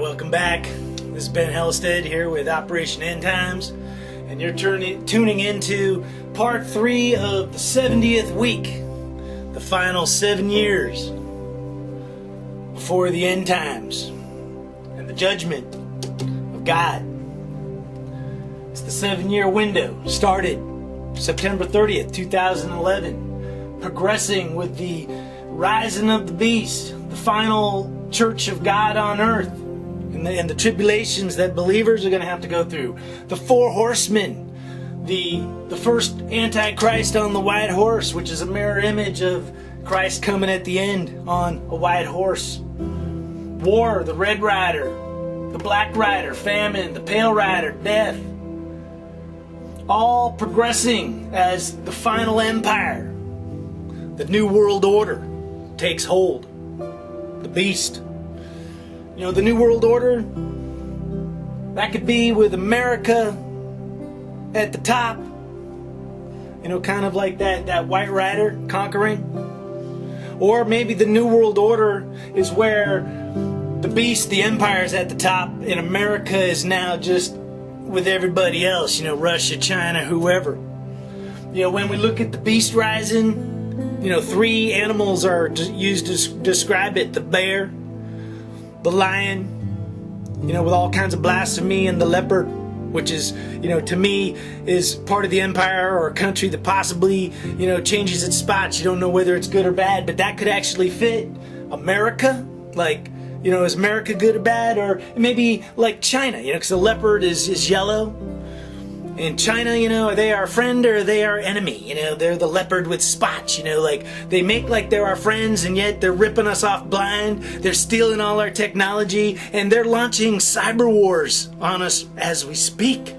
welcome back. This is Ben Hellstead here with Operation End Times, and you're tuning into part 3 of the 70th week, the final 7 years before the end times and the judgment of God. It's the 7-year window, started September 30th, 2011, progressing with the rising of the beast, the final church of God on earth, and the tribulations that believers are going to have to go through. The 4 horsemen, the first Antichrist on the white horse, which is a mirror image of Christ coming at the end on a white horse. War, the red rider, the black rider, famine, the pale rider, death. All progressing as the final empire, the New World Order, takes hold. The beast. You know, the New World Order, that could be with America at the top. You know, kind of like that white rider conquering. Or maybe the New World Order is where the beast, the empire, is at the top, and America is now just with everybody else, you know, Russia, China, whoever. You know, when we look at the beast rising, you know, 3 animals are used to describe it: the bear, the lion, you know, with all kinds of blasphemy, and the leopard, which is, you know, to me is part of the empire or a country that possibly, you know, changes its spots. You don't know whether it's good or bad, but that could actually fit America. Like, you know, is America good or bad? Or maybe like China, you know, because the leopard is yellow. In China, you know, are they our friend or are they our enemy? You know, they're the leopard with spots, you know, like they make like they're our friends and yet they're ripping us off blind. They're stealing all our technology and they're launching cyber wars on us as we speak.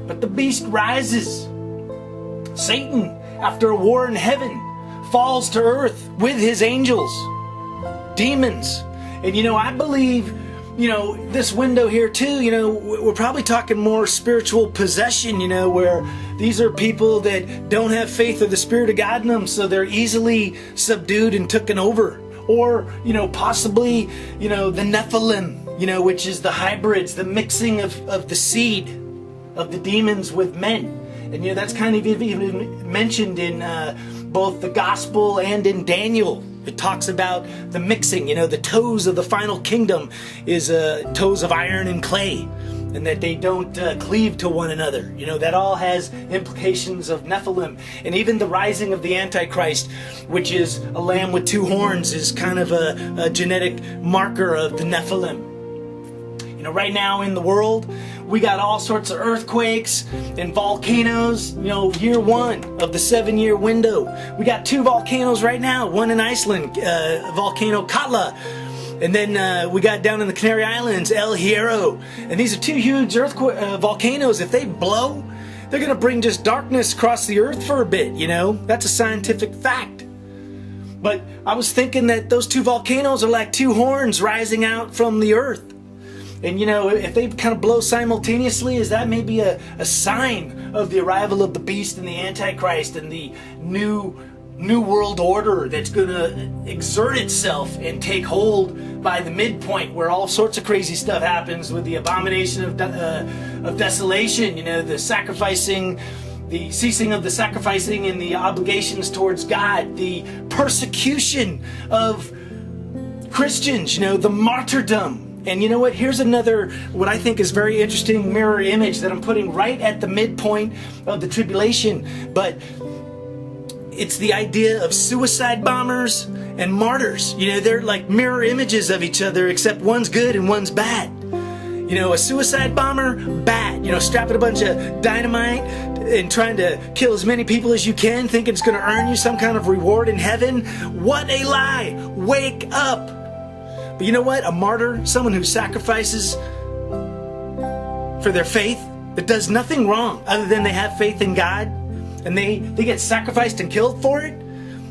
But the beast rises. Satan, after a war in heaven, falls to earth with his angels, demons. And you know, I believe, you know, this window here too, you know, we're probably talking more spiritual possession, you know, where these are people that don't have faith or the Spirit of God in them, so they're easily subdued and taken over. Or, you know, possibly, you know, the Nephilim, you know, which is the hybrids, the mixing of the seed of the demons with men. And, you know, that's kind of even mentioned in both the gospel and in Daniel. It talks about the mixing, you know, the toes of the final kingdom is toes of iron and clay, and that they don't cleave to one another. You know, that all has implications of Nephilim. And even the rising of the Antichrist, which is a lamb with 2 horns, is kind of a genetic marker of the Nephilim. You know, right now in the world, we got all sorts of earthquakes and volcanoes. You know, year 1 of the 7-year window. We got 2 volcanoes right now. One in Iceland, volcano Katla. And then we got down in the Canary Islands, El Hierro. And these are 2 huge volcanoes. If they blow, they're going to bring just darkness across the earth for a bit, you know. That's a scientific fact. But I was thinking that those 2 volcanoes are like 2 horns rising out from the earth. And, you know, if they kind of blow simultaneously, is that maybe a sign of the arrival of the beast and the Antichrist and the new world order that's going to exert itself and take hold by the midpoint, where all sorts of crazy stuff happens with the abomination of desolation, you know, the sacrificing, the ceasing of the sacrificing and the obligations towards God, the persecution of Christians, you know, the martyrdom. And you know what? Here's another, what I think is very interesting mirror image that I'm putting right at the midpoint of the tribulation. But it's the idea of suicide bombers and martyrs. You know, they're like mirror images of each other, except one's good and one's bad. You know, a suicide bomber, bad. You know, strapping a bunch of dynamite and trying to kill as many people as you can, thinking it's going to earn you some kind of reward in heaven. What a lie! Wake up! But you know what? A martyr, someone who sacrifices for their faith, that does nothing wrong other than they have faith in God, and they get sacrificed and killed for it,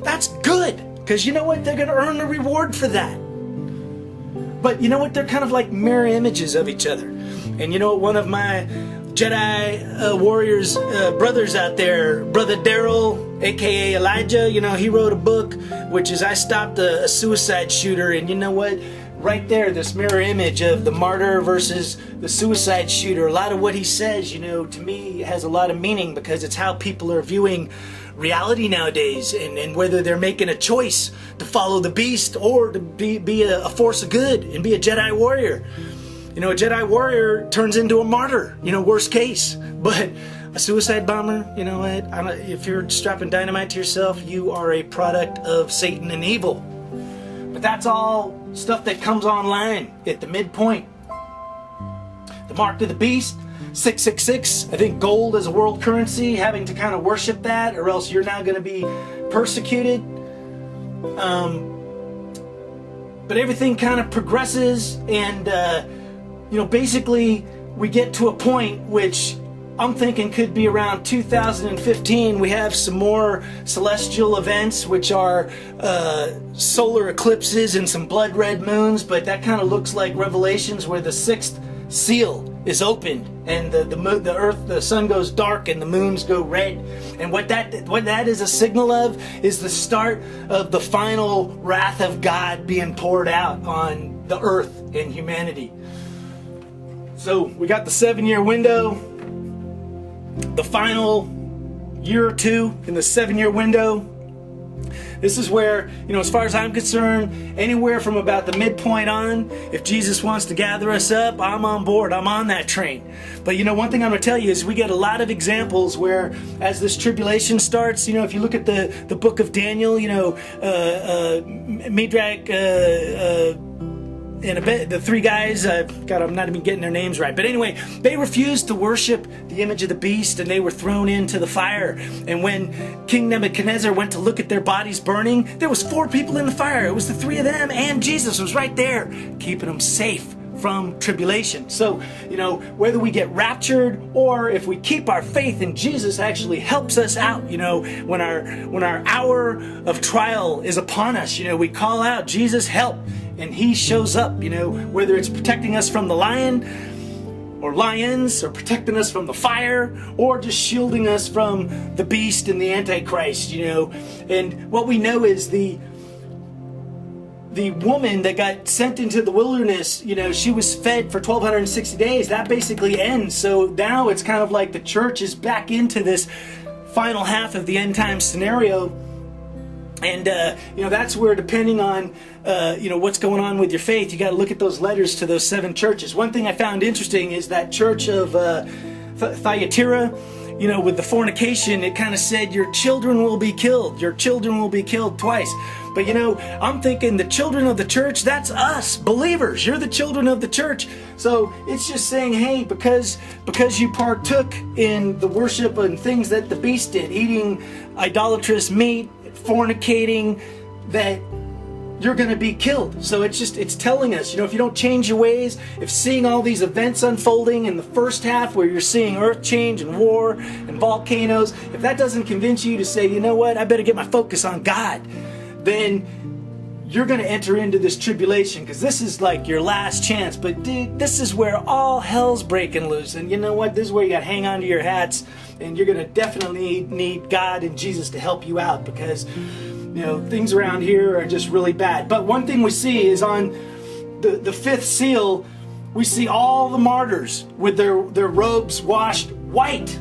that's good. Because you know what? They're going to earn a reward for that. But you know what? They're kind of like mirror images of each other. And you know, one of my Jedi warriors brothers out there, Brother Daryl, aka Elijah, you know, he wrote a book which is I Stopped a Suicide Shooter. And you know what? right there, this mirror image of the martyr versus the suicide shooter. A lot of what he says, to me has a lot of meaning, because it's how people are viewing reality nowadays, and whether they're making a choice to follow the beast or to be a force of good and be a Jedi warrior. A Jedi warrior turns into a martyr, worst case. But a suicide bomber, you know what? If you're strapping dynamite to yourself, you are a product of Satan and evil. But that's all stuff that comes online at the midpoint. The mark of the beast, 666. I think gold is a world currency, having to kind of worship that, or else you're now going to be persecuted. But everything kind of progresses, and basically we get to a point which I'm thinking could be around 2015. We have some more celestial events, which are solar eclipses and some blood red moons, but that kind of looks like Revelations, where the sixth seal is opened and the earth, the sun goes dark and the moons go red. And what that is a signal of is the start of the final wrath of God being poured out on the earth and humanity. So we got the 7-year window, the final year or two in the 7-year window. This is where, as far as I'm concerned, anywhere from about the midpoint on, if Jesus wants to gather us up, I'm on board. I'm on that train. But one thing I'm going to tell you is we get a lot of examples where, as this tribulation starts, if you look at the book of Daniel, Midrach, and the three guys, I'm not even getting their names right. But anyway, they refused to worship the image of the beast, and they were thrown into the fire. And when King Nebuchadnezzar went to look at their bodies burning, there was 4 people in the fire. It was the 3 of them, and Jesus was right there, keeping them safe from tribulation. So, whether we get raptured or if we keep our faith in Jesus actually helps us out. When our hour of trial is upon us, we call out, Jesus, help. And he shows up, whether it's protecting us from the lion or lions, or protecting us from the fire, or just shielding us from the beast and the Antichrist, And what we know is the woman that got sent into the wilderness, she was fed for 1,260 days. That basically ends. So now it's kind of like the church is back into this final half of the end time scenario. And, that's where, depending on, what's going on with your faith, you got to look at those letters to those 7 churches. One thing I found interesting is that church of Thyatira, with the fornication, it kind of said, your children will be killed. Your children will be killed twice. But, I'm thinking the children of the church, that's us, believers. You're the children of the church. So it's just saying, hey, because you partook in the worship and things that the beast did, eating idolatrous meat, fornicating, that you're going to be killed. So it's telling us, if you don't change your ways, if seeing all these events unfolding in the first half where you're seeing earth change and war and volcanoes, if that doesn't convince you to say, I better get my focus on God, then you're going to enter into this tribulation, because this is like your last chance. But dude, this is where all hell's breaking loose. And this is where you got to hang on to your hats, and you're going to definitely need God and Jesus to help you out, because things around here are just really bad. But one thing we see is on the 5th seal, we see all the martyrs with their robes washed white,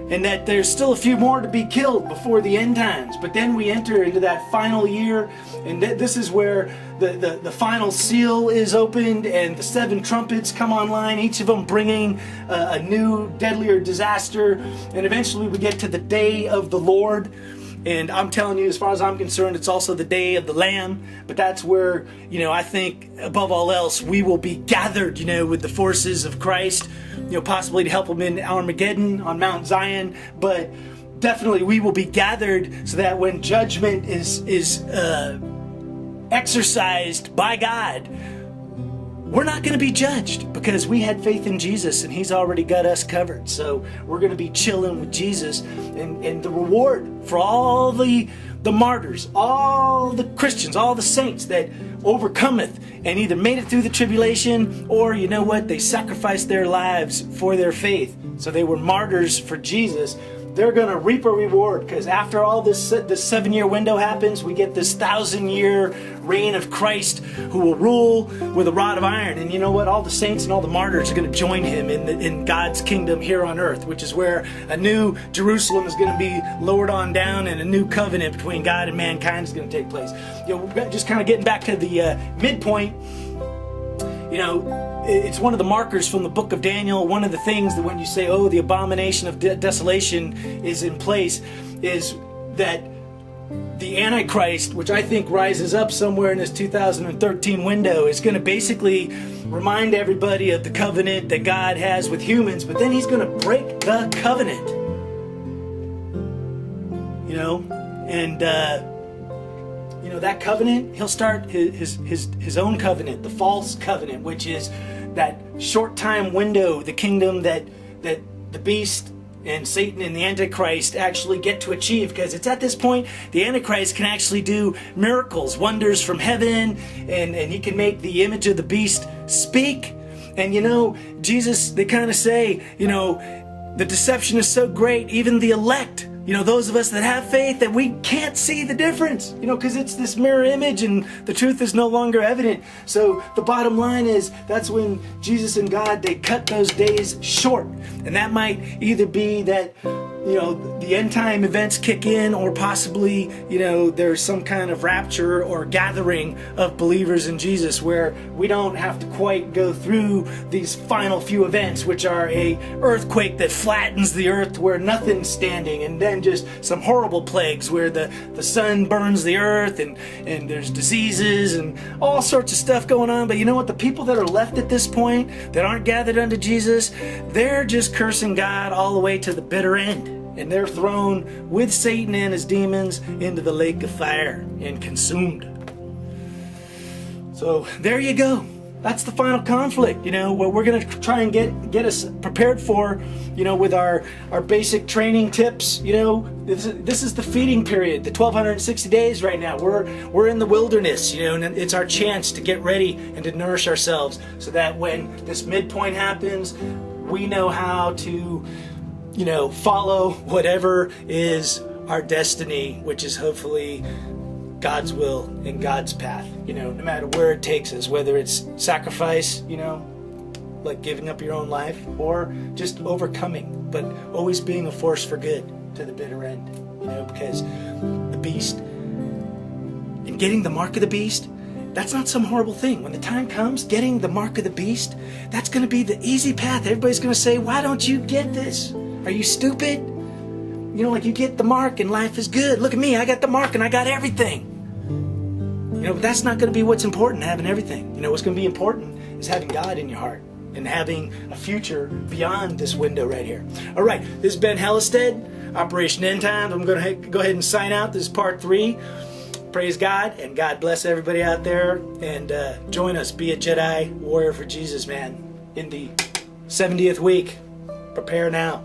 and that there's still a few more to be killed before the end times. But then we enter into that final year, and this is where the final seal is opened, and the 7 trumpets come online, each of them bringing a new, deadlier disaster. And eventually we get to the day of the Lord. And I'm telling you, as far as I'm concerned, it's also the day of the Lamb. But that's where, I think, above all else, we will be gathered, with the forces of Christ, possibly to help him in Armageddon on Mount Zion. But definitely we will be gathered so that when judgment is exercised by God, we're not going to be judged, because we had faith in Jesus and he's already got us covered. So we're going to be chilling with Jesus, and the reward for all the martyrs, all the Christians, all the saints that overcometh and either made it through the tribulation, or they sacrificed their lives for their faith. So they were martyrs for Jesus. they're going to reap a reward, because after all this 7-year window happens, we get this 1,000-year reign of Christ, who will rule with a rod of iron. And you know what? All the saints and all the martyrs are going to join him in God's kingdom here on earth, which is where a new Jerusalem is going to be lowered on down, and a new covenant between God and mankind is going to take place. Just kind of getting back to the midpoint. It's one of the markers from the book of Daniel. One of the things that when you say, oh, the abomination of desolation is in place, is that the Antichrist, which I think rises up somewhere in this 2013 window, is going to basically remind everybody of the covenant that God has with humans, but then he's going to break the covenant. That covenant, he'll start his own covenant, the false covenant, which is that short time window, the kingdom that the beast and Satan and the Antichrist actually get to achieve, because it's at this point the Antichrist can actually do miracles, wonders from heaven, and he can make the image of the beast speak. And Jesus, they kind of say, the deception is so great, even the elect, those of us that have faith, that we can't see the difference, because it's this mirror image and the truth is no longer evident. So the bottom line is, that's when Jesus and God, they cut those days short. And that might either be that, the end time events kick in, or possibly, there's some kind of rapture or gathering of believers in Jesus, where we don't have to quite go through these final few events, which are a earthquake that flattens the earth to where nothing's standing, and then just some horrible plagues where the sun burns the earth, and there's diseases and all sorts of stuff going on. But you know what? The people that are left at this point, that aren't gathered unto Jesus, they're just cursing God all the way to the bitter end. And they're thrown with Satan and his demons into the lake of fire and consumed. So there you go. That's the final conflict, what we're going to try and get us prepared for, with our basic training tips. This is the feeding period, the 1,260 days right now. We're in the wilderness, and it's our chance to get ready and to nourish ourselves, so that when this midpoint happens, we know how to follow whatever is our destiny, which is hopefully God's will and God's path, no matter where it takes us, whether it's sacrifice, like giving up your own life, or just overcoming, but always being a force for good to the bitter end, because the beast and getting the mark of the beast, that's not some horrible thing. When the time comes, getting the mark of the beast, that's going to be the easy path. Everybody's going to say, why don't you get this? Are you stupid? Like, you get the mark and life is good. Look at me, I got the mark and I got everything. But that's not going to be what's important, having everything. What's going to be important is having God in your heart and having a future beyond this window right here. All right, this is Ben Hellestead, Operation End Times. I'm going to go ahead and sign out. This is part 3. Praise God, and God bless everybody out there. And join us. Be a Jedi warrior for Jesus, man, in the 70th week. Prepare now.